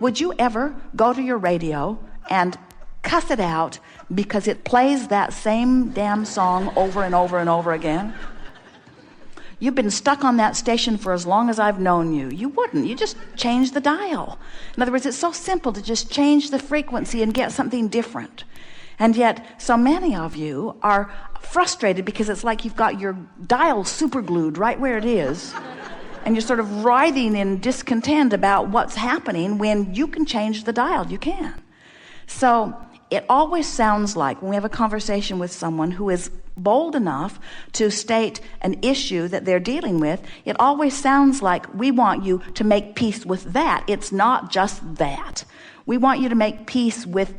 Would you ever go to your radio and cuss it out because it plays that same damn song over and over and over again? You've been stuck on that station for as long as I've known you. You wouldn't. You just change the dial. In other words, it's so simple to just change the frequency and get something different. And yet, so many of you are frustrated because it's like you've got your dial super glued right where it is. And you're sort of writhing in discontent about what's happening when you can change the dial. You can. So it always sounds like when we have a conversation with someone who is bold enough to state an issue that they're dealing with, it always sounds like we want you to make peace with that. It's not just that. We want you to make peace with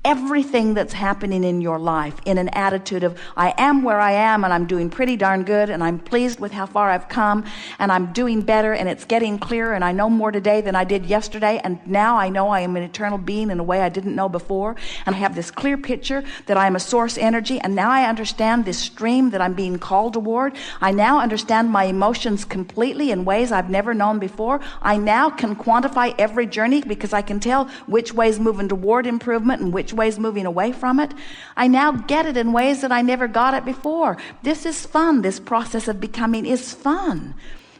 everything that's happening in your life in an attitude of, I am where I am and I'm doing pretty darn good and I'm pleased with how far I've come and I'm doing better and it's getting clearer and I know more today than I did yesterday, and now I know I am an eternal being in a way I didn't know before, and I have this clear picture that I am a source energy, and now I understand this stream that I'm being called toward. I now understand my emotions completely in ways I've never known before. I now can quantify every journey because I can tell which way's moving toward improvement and which ways moving away from it. I now get it in ways that I never got it before. This is fun. This process of becoming is fun.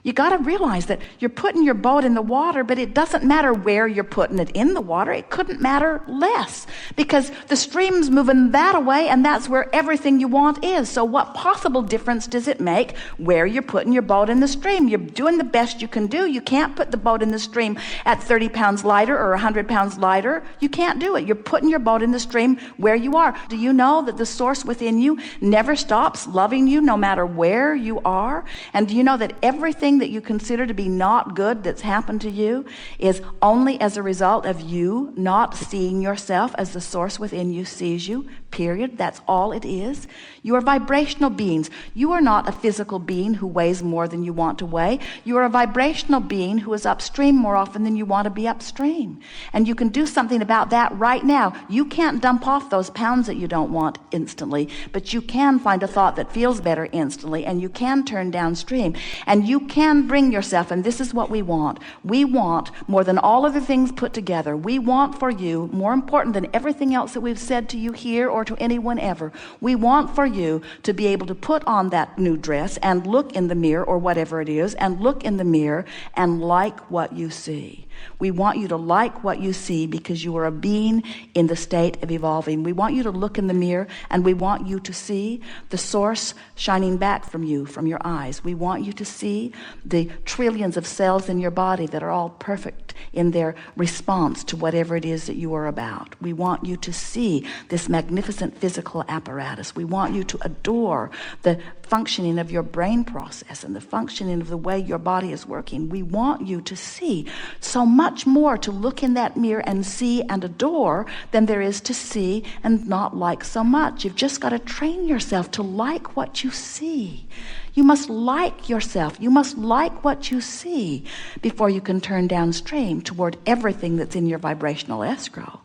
You got to realize that you're putting your boat in the water, but it doesn't matter where you're putting it in the water. It couldn't matter less because the stream's moving that away, and that's where everything you want is. So what possible difference does it make where you're putting your boat in the stream? You're doing the best you can do. You can't put the boat in the stream at 30 pounds lighter or 100 pounds lighter. You can't do it. You're putting your boat in the stream where you are. Do you know that the source within you never stops loving you no matter where you are? And do you know that everything that you consider to be not good that's happened to you is only as a result of you not seeing yourself as the source within you sees you? Period. That's all it is. You are vibrational beings. You are not a physical being who weighs more than you want to weigh. You are a vibrational being who is upstream more often than you want to be upstream. And you can do something about that right now. You can't dump off those pounds that you don't want instantly, but you can find a thought that feels better instantly, and you can turn downstream. And you can bring yourself, and this is what we want. We want, more than all other things put together, we want for you, more important than everything else that we've said to you here or to anyone ever, we want for you to be able to put on that new dress and look in the mirror or whatever it is, and look in the mirror and like what you see. We want you to like what you see because you are a being in the state of evolving. We want you to look in the mirror and we want you to see the source shining back from you, from your eyes. We want you to see the trillions of cells in your body that are all perfect in their response to whatever it is that you are about. We want you to see this magnificent physical apparatus. We want you to adore the functioning of your brain process and the functioning of the way your body is working. We want you to see so much more to look in that mirror and see and adore than there is to see and not like so much. You've just got to train yourself to like what you see. You must like yourself. You must like what you see before you can turn downstream toward everything that's in your vibrational escrow,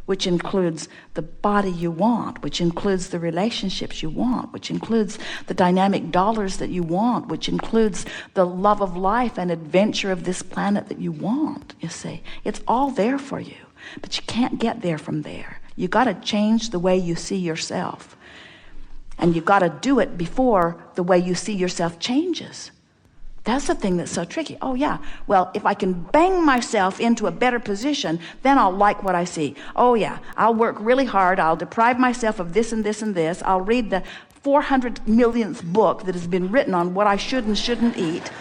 which includes the body you want, which includes the relationships you want, which includes the dynamic dollars that you want, which includes the love of life and adventure of this planet that you want, you see. It's all there for you, but you can't get there from there. You got to change the way you see yourself. And you've got to do it before the way you see yourself changes. That's the thing that's so tricky. Oh yeah, well, if I can bang myself into a better position, then I'll like what I see. Oh yeah, I'll work really hard. I'll deprive myself of this and this and this. I'll read the 400 millionth book that has been written on what I should and shouldn't eat.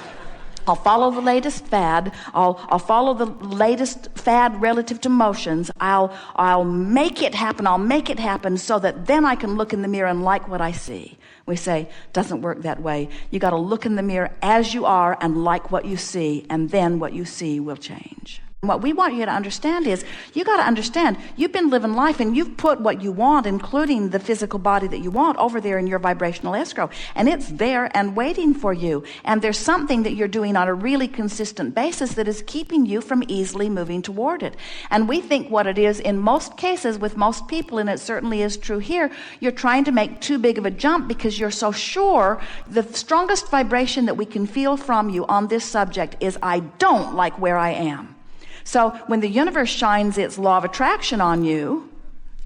I'll follow the latest fad. I'll follow the latest fad relative to motions. I'll make it happen. I'll make it happen so that then I can look in the mirror and like what I see. We say, doesn't work that way. You got to look in the mirror as you are and like what you see, and then what you see will change. What we want you to understand is, you got to understand, you've been living life and you've put what you want, including the physical body that you want, over there in your vibrational escrow. And it's there and waiting for you. And there's something that you're doing on a really consistent basis that is keeping you from easily moving toward it. And we think what it is in most cases with most people, and it certainly is true here, you're trying to make too big of a jump because you're so sure. The strongest vibration that we can feel from you on this subject is, I don't like where I am. So when the universe shines its law of attraction on you,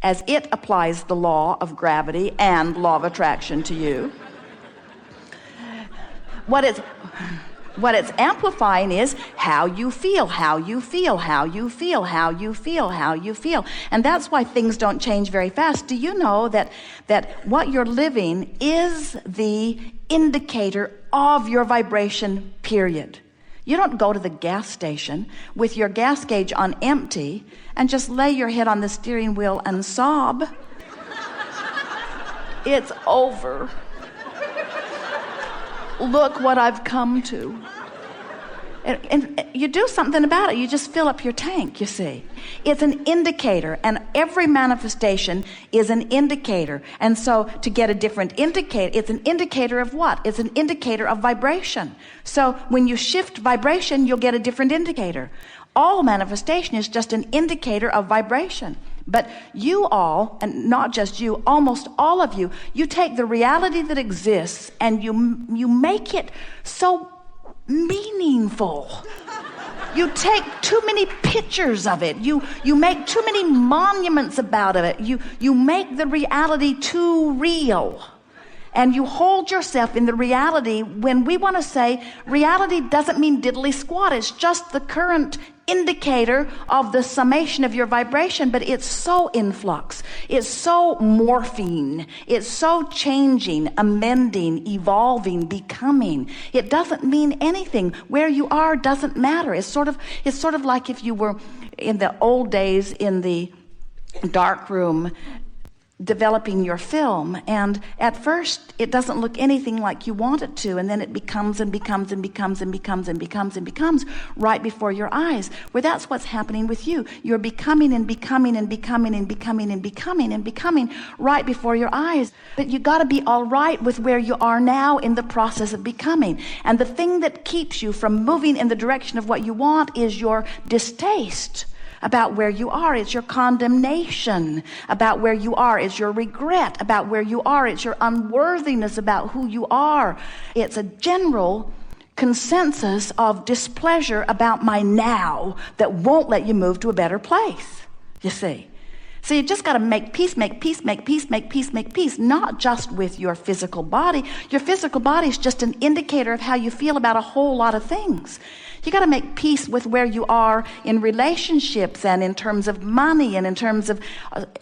as it applies the law of gravity and law of attraction to you, what it's amplifying is how you feel, how you feel, how you feel, how you feel, how you feel. And that's why things don't change very fast. Do you know that what you're living is the indicator of your vibration, period? You don't go to the gas station with your gas gauge on empty and just lay your head on the steering wheel and sob. It's over. Look what I've come to. And you do something about it. You just fill up your tank, you see. It's an indicator, and every manifestation is an indicator. And so to get a different indicator, it's an indicator of what? It's an indicator of vibration. So when you shift vibration, you'll get a different indicator. All manifestation is just an indicator of vibration. But you all, and not just you, almost all of you, you take the reality that exists and you make it so meaningful. You take too many pictures of it. You make too many monuments about it. You make the reality too real. And you hold yourself in the reality when we want to say reality doesn't mean diddly squat. It's just the current indicator of the summation of your vibration, but it's so in flux. It's so morphing. It's so changing, amending, evolving, becoming. It doesn't mean anything. Where you are doesn't matter. It's sort of like if you were in the old days in the dark room developing your film, and at first it doesn't look anything like you want it to, and then it becomes and becomes and becomes and becomes and becomes and becomes right before your eyes. Well, that's what's happening with you. You're becoming and becoming and becoming and becoming and becoming and becoming right before your eyes. But you got to be all right with where you are now in the process of becoming. And the thing that keeps you from moving in the direction of what you want is your distaste about where you are. It's your condemnation about where you are. It's your regret about where you are. It's your unworthiness about who you are. It's a general consensus of displeasure about my now that won't let you move to a better place, you see. So you just got to make peace, make peace, make peace, make peace, make peace, not just with your physical body. Your physical body is just an indicator of how you feel about a whole lot of things. You got to make peace with where you are in relationships and in terms of money and in terms of,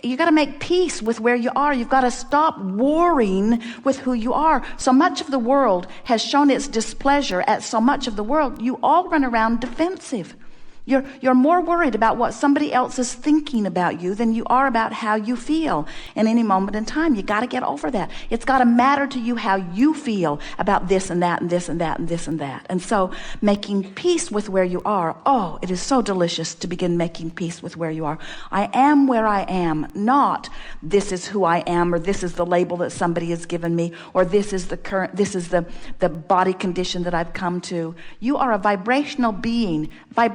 you got to make peace with where you are. You've got to stop warring with who you are. So much of the world has shown its displeasure at so much of the world. You all run around defensive. You're more worried about what somebody else is thinking about you than you are about how you feel in any moment in time. You got to get over that. It's got to matter to you how you feel about this and that and this and that and this and that. And so making peace with where you are, oh, it is so delicious to begin making peace with where you are. I am where I am, not this is who I am, or this is the label that somebody has given me, or this is the body condition that I've come to. You are a vibrational being, a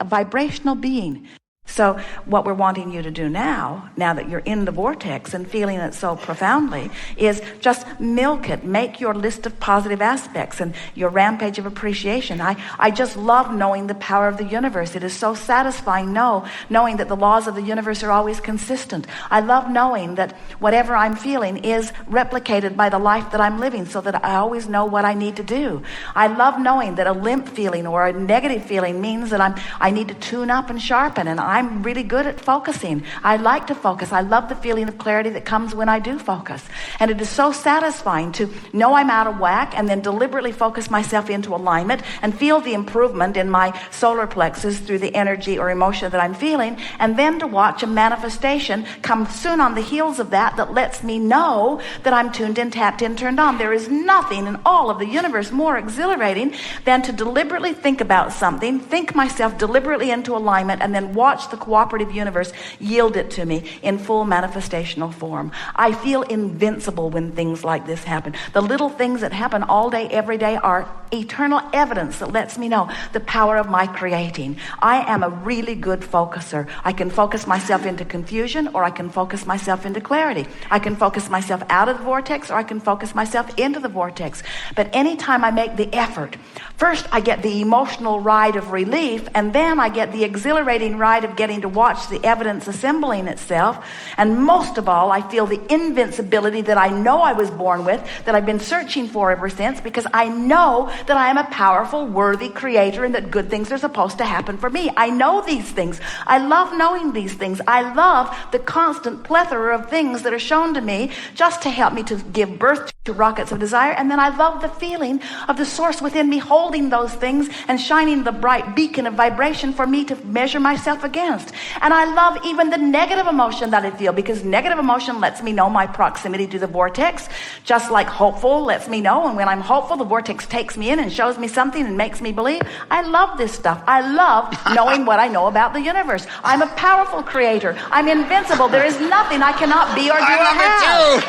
vibrational being. So what we're wanting you to do now that you're in the vortex and feeling it so profoundly, is just milk it. Make your list of positive aspects and your rampage of appreciation. I just love knowing the power of the universe. It is so satisfying knowing that the laws of the universe are always consistent. I love knowing that whatever I'm feeling is replicated by the life that I'm living, so that I always know what I need to do. I love knowing that a limp feeling or a negative feeling means that I need to tune up and sharpen, and I'm really good at focusing. I like to focus. I love the feeling of clarity that comes when I do focus. And it is so satisfying to know I'm out of whack and then deliberately focus myself into alignment and feel the improvement in my solar plexus through the energy or emotion that I'm feeling, and then to watch a manifestation come soon on the heels of that lets me know that I'm tuned in, tapped in, turned on. There is nothing in all of the universe more exhilarating than to deliberately think about something, think myself deliberately into alignment, and then watch watch the cooperative universe yield it to me in full manifestational form. I feel invincible when things like this happen. The little things that happen all day, every day are eternal evidence that lets me know the power of my creating. I am a really good focuser. I can focus myself into confusion, or I can focus myself into clarity. I can focus myself out of the vortex, or I can focus myself into the vortex. But anytime I make the effort, first I get the emotional ride of relief, and then I get the exhilarating ride of getting to watch the evidence assembling itself. And most of all, I feel the invincibility that I know I was born with, that I've been searching for ever since, because I know that I am a powerful, worthy creator and that good things are supposed to happen for me. I know these things. I love knowing these things. I love the constant plethora of things that are shown to me just to help me to give birth to rockets of desire. And then I love the feeling of the source within me holding those things and shining the bright beacon of vibration for me to measure myself against. And I love even the negative emotion that I feel, because negative emotion lets me know my proximity to the vortex, just like hopeful lets me know. And when I'm hopeful, the vortex takes me in and shows me something and makes me believe. I love this stuff. I love knowing what I know about the universe. I'm a powerful creator. I'm invincible. There is nothing I cannot be or do or have.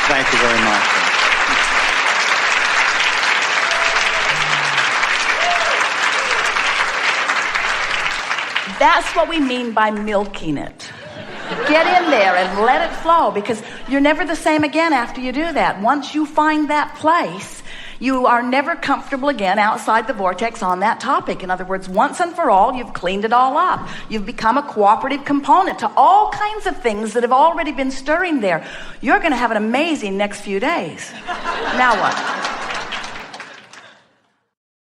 Thank you very much. That's what we mean by milking it. Get in there and let it flow, because you're never the same again after you do that. Once you find that place, you are never comfortable again outside the vortex on that topic. In other words, once and for all, you've cleaned it all up. You've become a cooperative component to all kinds of things that have already been stirring there. You're going to have an amazing next few days. Now what?